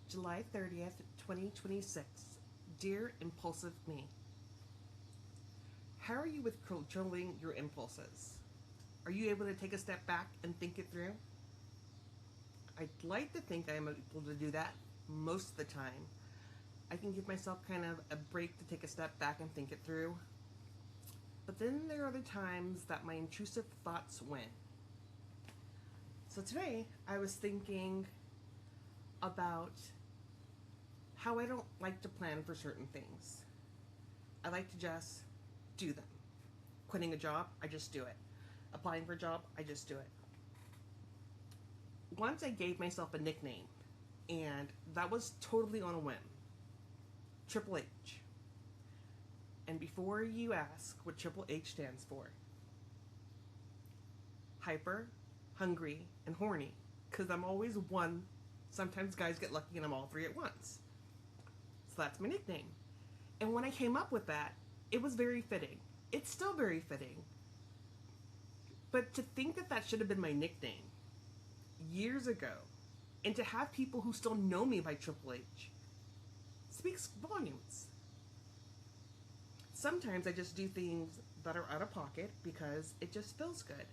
July 30th, 2026. Dear Impulsive Me, how are you with controlling your impulses? Are you able to take a step back and think it through? I'd like to think I'm able to do that most of the time. I can give myself kind of a break to take a step back and think it through. But then there are other times that my intrusive thoughts win. So today I was thinking about how I don't like to plan for certain things. I like to just do them. Quitting a job, I just do it. Applying for a job, I just do it. Once I gave myself a nickname, and that was totally on a whim. Triple H. And before you ask what Triple H stands for, hyper, hungry, and horny. Because I'm always one. Sometimes guys get lucky and I'm all three at once. So that's my nickname. And when I came up with that, it was very fitting. It's still very fitting. But to think that that should have been my nickname years ago, and to have people who still know me by Triple H, speaks volumes. Sometimes I just do things that are out of pocket because it just feels good.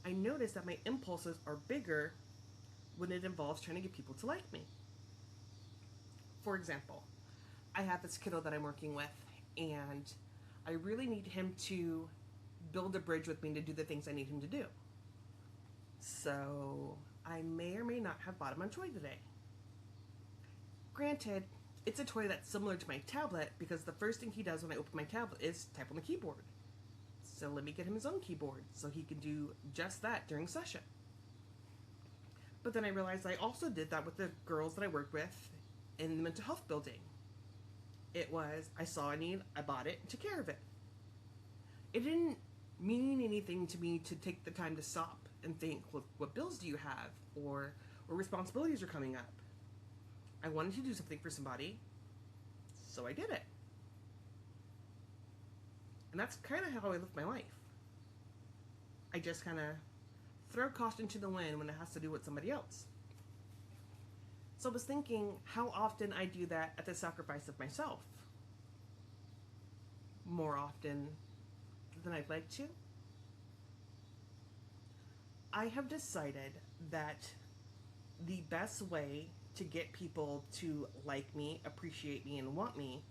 I notice that my impulses are bigger when it involves trying to get people to like me. For example, I have this kiddo that I'm working with, and I really need him to build a bridge with me to do the things I need him to do. So I may or may not have bought him a toy today. Granted, it's a toy that's similar to my tablet because the first thing he does when I open my tablet is type on the keyboard. So let me get him his own keyboard so he can do just that during session. But then I realized I also did that with the girls that I work with in the mental health building. It was, I saw a need, I bought it, and took care of it. It didn't mean anything to me to take the time to stop and think, well, what bills do you have? Or responsibilities are coming up. I wanted to do something for somebody, so I did it. And that's kind of how I live my life. I just kind of throw caution to the wind when it has to do with somebody else. So I was thinking how often I do that at the sacrifice of myself. More often than I'd like to. I have decided that the best way to get people to like me, appreciate me, and want me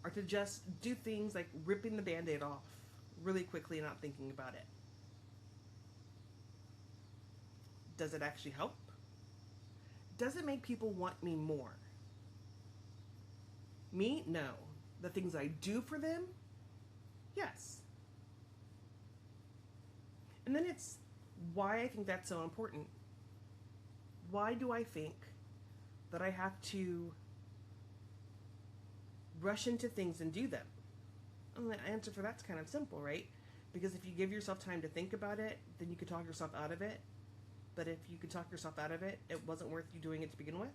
are to just do things like ripping the Band-Aid off really quickly and not thinking about it. Does it actually help? Does it make people want me more? Me? No. The things I do for them? Yes. And then it's why I think that's so important. Why do I think that I have to rush into things and do them? And the answer for that's kind of simple, right? Because if you give yourself time to think about it, then you can talk yourself out of it. But if you could talk yourself out of it, it wasn't worth you doing it to begin with.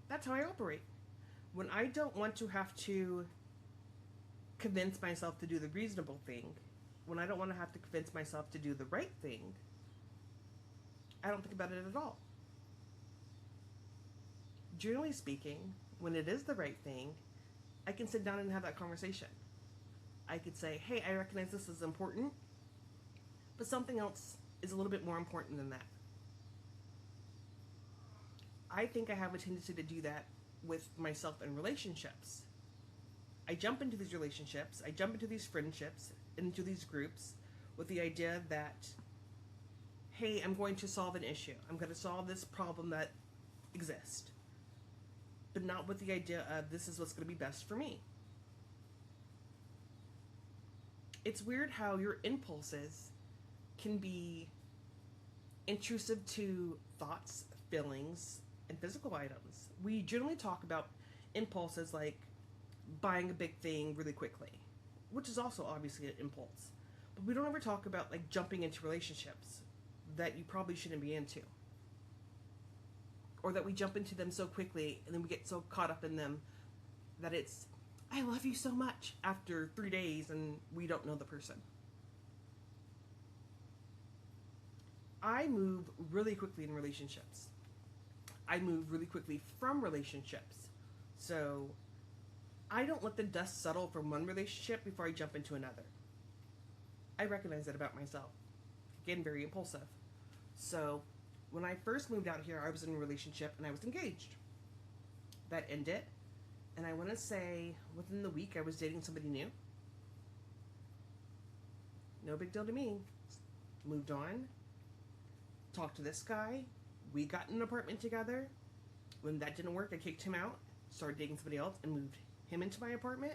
That's how I operate. When I don't want to have to convince myself to do the reasonable thing, when I don't want to have to convince myself to do the right thing, I don't think about it at all. Generally speaking, when it is the right thing, I can sit down and have that conversation. I could say, hey, I recognize this is important, but something else is a little bit more important than that. I think I have a tendency to do that with myself in relationships. I jump into these relationships, I jump into these friendships, into these groups with the idea that, hey, I'm going to solve an issue. I'm going to solve this problem that exists. But not with the idea of this is what's going to be best for me. It's weird how your impulses can be intrusive to thoughts, feelings, and physical items. We generally talk about impulses like buying a big thing really quickly, which is also obviously an impulse. But we don't ever talk about like jumping into relationships that you probably shouldn't be into. Or that we jump into them so quickly and then we get so caught up in them that it's, I love you so much after 3 days and we don't know the person. I move really quickly in relationships. I move really quickly from relationships. So I don't let the dust settle from one relationship before I jump into another. I recognize that about myself. Again, very impulsive. So when I first moved out here, I was in a relationship and I was engaged. That ended, and I want to say within the week I was dating somebody new. No big deal to me. Moved on. Talked to this guy. We got in an apartment together. When that didn't work, I kicked him out. Started dating somebody else and moved him into my apartment.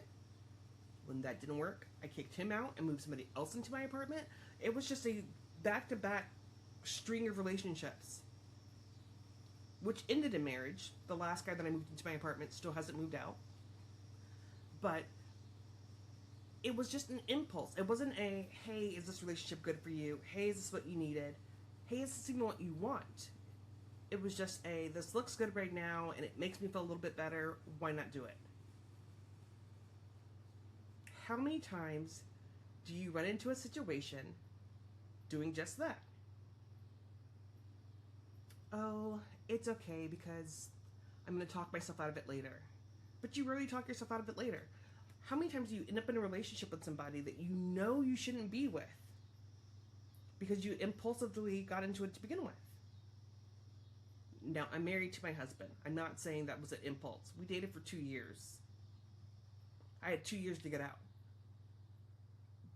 When that didn't work, I kicked him out and moved somebody else into my apartment. It was just a back-to-back string of relationships, which ended in marriage. The last guy that I moved into my apartment still hasn't moved out. But it was just an impulse. It wasn't a, hey, is this relationship good for you? Hey, is this what you needed? Hey, is this even what you want? It was just a, this looks good right now and it makes me feel a little bit better. Why not do it? How many times do you run into a situation doing just that? Oh, it's okay because I'm going to talk myself out of it later. But you rarely talk yourself out of it later. How many times do you end up in a relationship with somebody that you know you shouldn't be with because you impulsively got into it to begin with? Now, I'm married to my husband. I'm not saying that was an impulse. We dated for 2 years. I had 2 years to get out.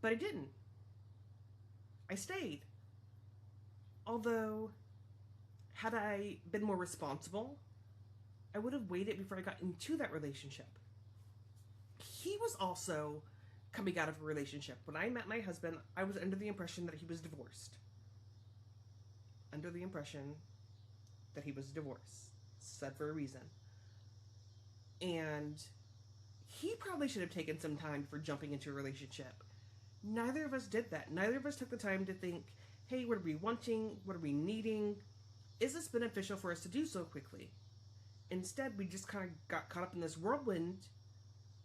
But I didn't. I stayed. Although, had I been more responsible, I would have waited before I got into that relationship. He was also coming out of a relationship. When I met my husband, I was under the impression that he was divorced. Under the impression that he was divorced. Said for a reason. And he probably should have taken some time for jumping into a relationship. Neither of us did that. Neither of us took the time to think, hey, what are we wanting? What are we needing? Is this beneficial for us to do so quickly? Instead, we just kind of got caught up in this whirlwind,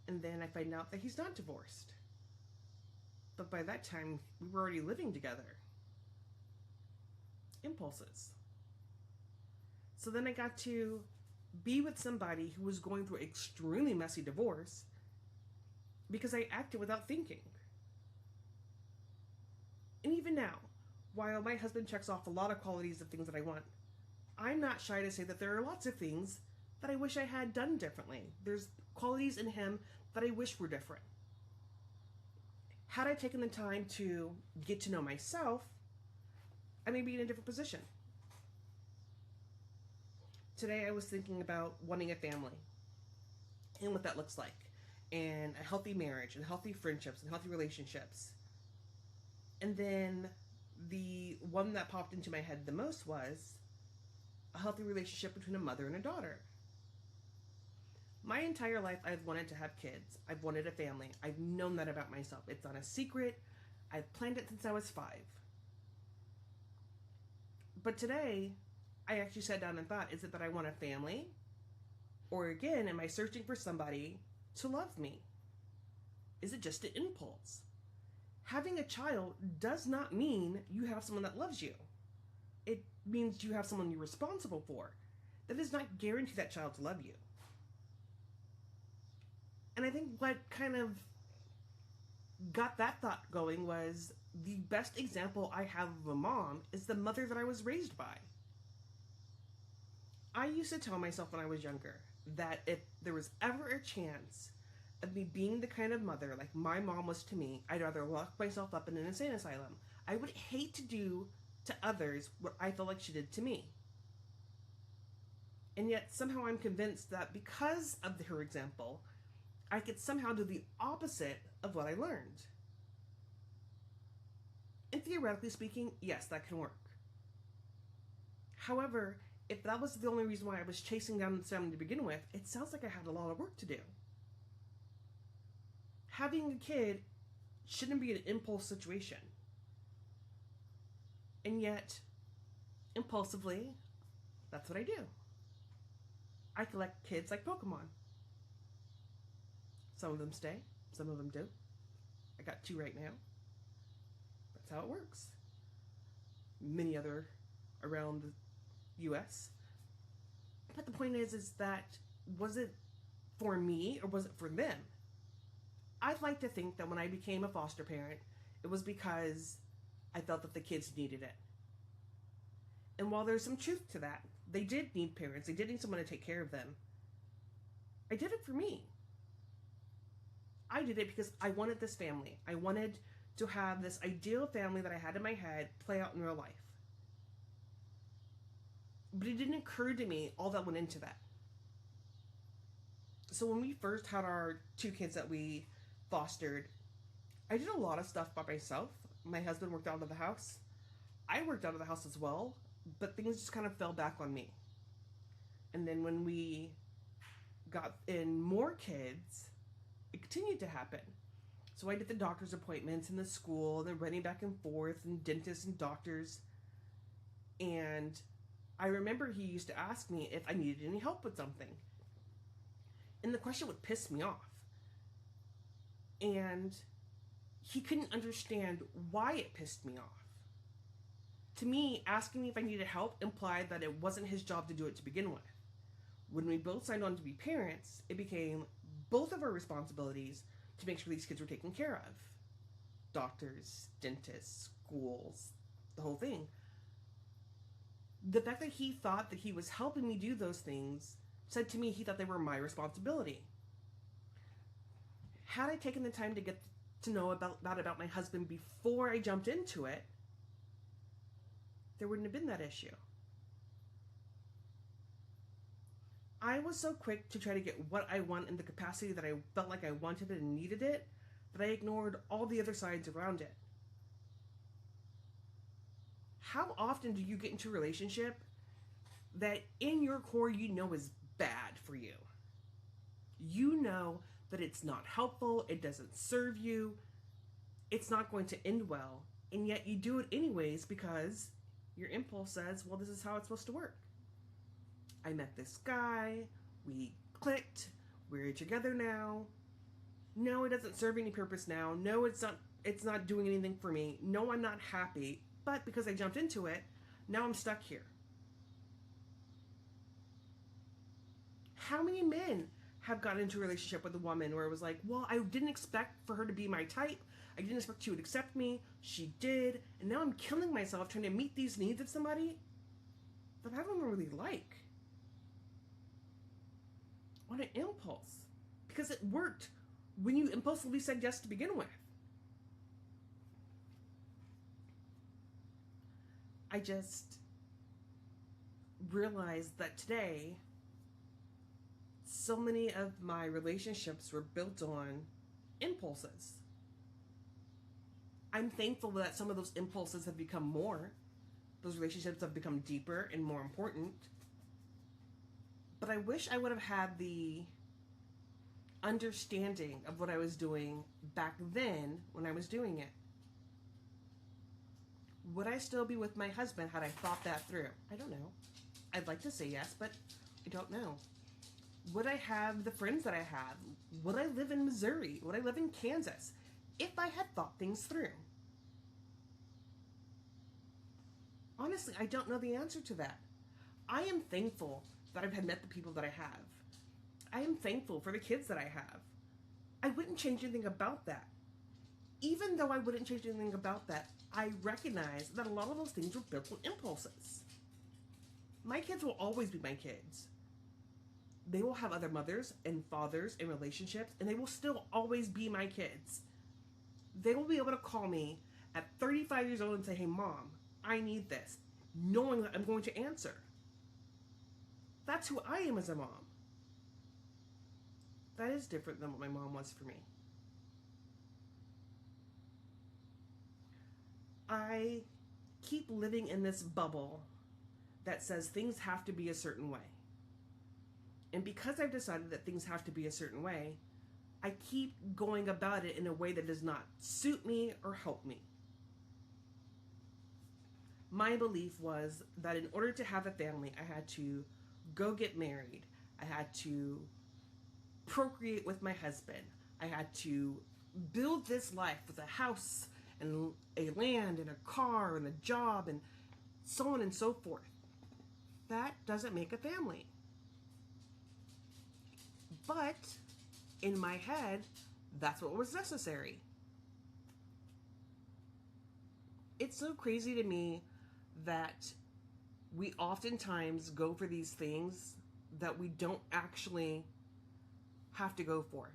and then I find out that he's not divorced. But by that time, we were already living together. Impulses. So then I got to be with somebody who was going through an extremely messy divorce because I acted without thinking. And even now, while my husband checks off a lot of qualities of things that I want, I'm not shy to say that there are lots of things that I wish I had done differently. There's qualities in him that I wish were different. Had I taken the time to get to know myself, I may be in a different position. Today I was thinking about wanting a family and what that looks like, and a healthy marriage, and healthy friendships, and healthy relationships. And then the one that popped into my head the most was a healthy relationship between a mother and a daughter. My entire life, I've wanted to have kids. I've wanted a family. I've known that about myself. It's not a secret. I've planned it since I was 5. But today, I actually sat down and thought, is it that I want a family? Or again, am I searching for somebody to love me? Is it just an impulse? Having a child does not mean you have someone that loves you. It means you have someone you're responsible for. That does not guarantee that child to love you. And I think what kind of got that thought going was the best example I have of a mom is the mother that I was raised by. I used to tell myself when I was younger that if there was ever a chance of me being the kind of mother like my mom was to me, I'd rather lock myself up in an insane asylum. I would hate to do to others what I felt like she did to me. And yet somehow I'm convinced that because of her example, I could somehow do the opposite of what I learned. And theoretically speaking, yes, that can work. However, if that was the only reason why I was chasing down this family to begin with, it sounds like I had a lot of work to do. Having a kid shouldn't be an impulse situation. And yet, impulsively, that's what I do. I collect kids like Pokemon. Some of them stay, some of them do. I got 2 right now. That's how it works. Many other around the US. But the point is that was it for me or was it for them? I'd like to think that when I became a foster parent, it was because I felt that the kids needed it. And while there's some truth to that, they did need parents, they did need someone to take care of them. I did it for me. I did it because I wanted this family. I wanted to have this ideal family that I had in my head play out in real life. But it didn't occur to me all that went into that. So when we first had our 2 kids that we fostered, I did a lot of stuff by myself. My husband worked out of the house. I worked out of the house as well, but things just kind of fell back on me. And then when we got in more kids, it continued to happen. So I did the doctor's appointments and the school and the running back and forth and dentists and doctors. And I remember he used to ask me if I needed any help with something. And the question would piss me off. And he couldn't understand why it pissed me off. To me, asking me if I needed help implied that it wasn't his job to do it to begin with. When we both signed on to be parents, it became both of our responsibilities to make sure these kids were taken care of. Doctors, dentists, schools, the whole thing. The fact that he thought that he was helping me do those things said to me he thought they were my responsibility. Had I taken the time to get to know about my husband before I jumped into it, there wouldn't have been that issue. I was so quick to try to get what I want in the capacity that I felt like I wanted it and needed it, that I ignored all the other sides around it. How often do you get into a relationship that in your core you know is bad for you? You know that it's not helpful, it doesn't serve you, it's not going to end well, and yet you do it anyways because your impulse says, well, this is how it's supposed to work. I met this guy, we clicked, we're together now. No, it doesn't serve any purpose now. No, it's not doing anything for me. No, I'm not happy, but because I jumped into it, now I'm stuck here. How many men have gotten into a relationship with a woman where it was like, well, I didn't expect for her to be my type. I didn't expect she would accept me. She did. And now I'm killing myself trying to meet these needs of somebody that I don't really like. On an impulse. Because it worked when you impulsively said yes to begin with. I just realized that today, so many of my relationships were built on impulses. I'm thankful that some of those impulses have become more. Those relationships have become deeper and more important. But I wish I would have had the understanding of what I was doing back then when I was doing it. Would I still be with my husband had I thought that through? I don't know. I'd like to say yes, but I don't know. Would I have the friends that I have? Would I live in Missouri? Would I live in Kansas? If I had thought things through. Honestly, I don't know the answer to that. I am thankful that I've met the people that I have. I am thankful for the kids that I have. I wouldn't change anything about that. Even though I wouldn't change anything about that, I recognize that a lot of those things were built on impulses. My kids will always be my kids. They will have other mothers and fathers and relationships, and they will still always be my kids. They will be able to call me at 35 years old and say, hey, Mom, I need this, knowing that I'm going to answer. That's who I am as a mom. That is different than what my mom was for me. I keep living in this bubble that says things have to be a certain way. And because I've decided that things have to be a certain way, I keep going about it in a way that does not suit me or help me. My belief was that in order to have a family, I had to go get married. I had to procreate with my husband. I had to build this life with a house and a land and a car and a job and so on and so forth. That doesn't make a family. But in my head, that's what was necessary. It's so crazy to me that we oftentimes go for these things that we don't actually have to go for.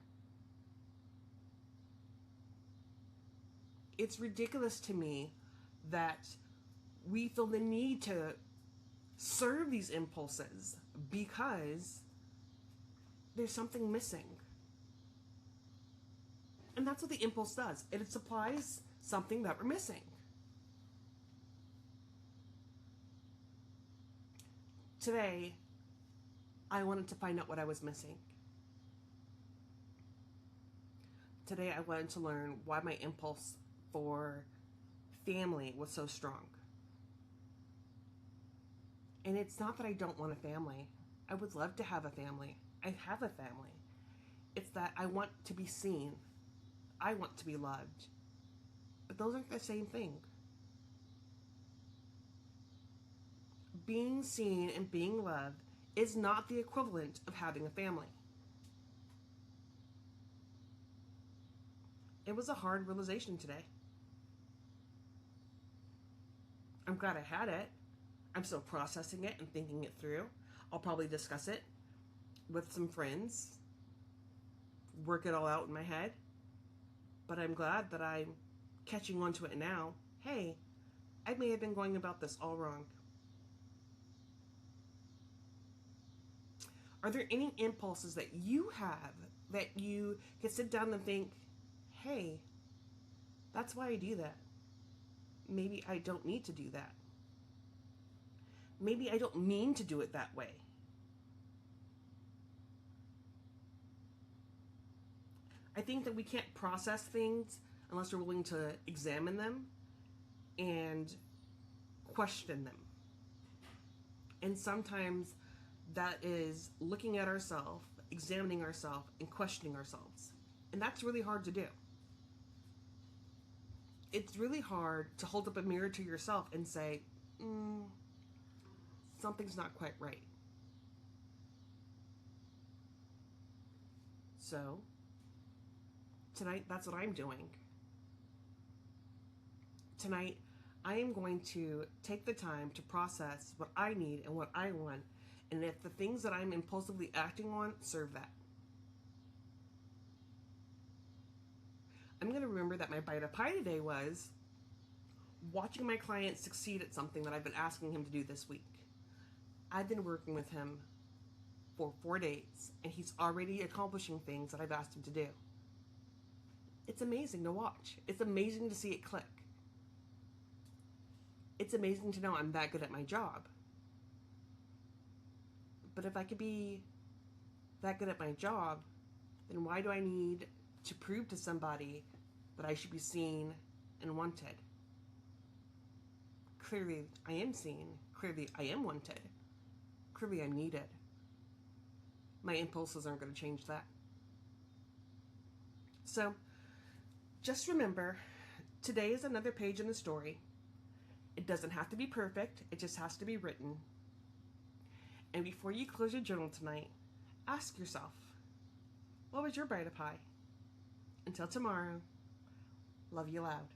It's ridiculous to me that we feel the need to serve these impulses because there's something missing. And that's what the impulse does. It supplies something that we're missing. Today, I wanted to find out what I was missing. Today, I wanted to learn why my impulse for family was so strong. And it's not that I don't want a family. I would love to have a family. I have a family. It's that I want to be seen. I want to be loved. But those aren't the same thing. Being seen and being loved is not the equivalent of having a family. It was a hard realization today. I'm glad I had it. I'm still processing it and thinking it through. I'll probably discuss it with some friends, work it all out in my head. But I'm glad that I'm catching on to it now. Hey, I may have been going about this all wrong. Are there any impulses that you have that you can sit down and think, hey, that's why I do that. Maybe I don't need to do that. Maybe I don't mean to do it that way. I think that we can't process things unless we're willing to examine them and question them. And sometimes that is looking at ourselves, examining ourselves, and questioning ourselves. And that's really hard to do. It's really hard to hold up a mirror to yourself and say, something's not quite right. So, tonight, that's what I'm doing. Tonight, I am going to take the time to process what I need and what I want, and if the things that I'm impulsively acting on serve that. I'm going to remember that my bite of pie today was watching my client succeed at something that I've been asking him to do this week. I've been working with him for 4 days, and he's already accomplishing things that I've asked him to do. It's amazing to watch. It's amazing to see it click. It's amazing to know I'm that good at my job. But if I could be that good at my job, then why do I need to prove to somebody that I should be seen and wanted? Clearly, I am seen. Clearly, I am wanted. Clearly, I'm needed. My impulses aren't going to change that. So, just remember, today is another page in the story. It doesn't have to be perfect. It just has to be written. And before you close your journal tonight, ask yourself, what was your bite of pie? Until tomorrow, love you loud.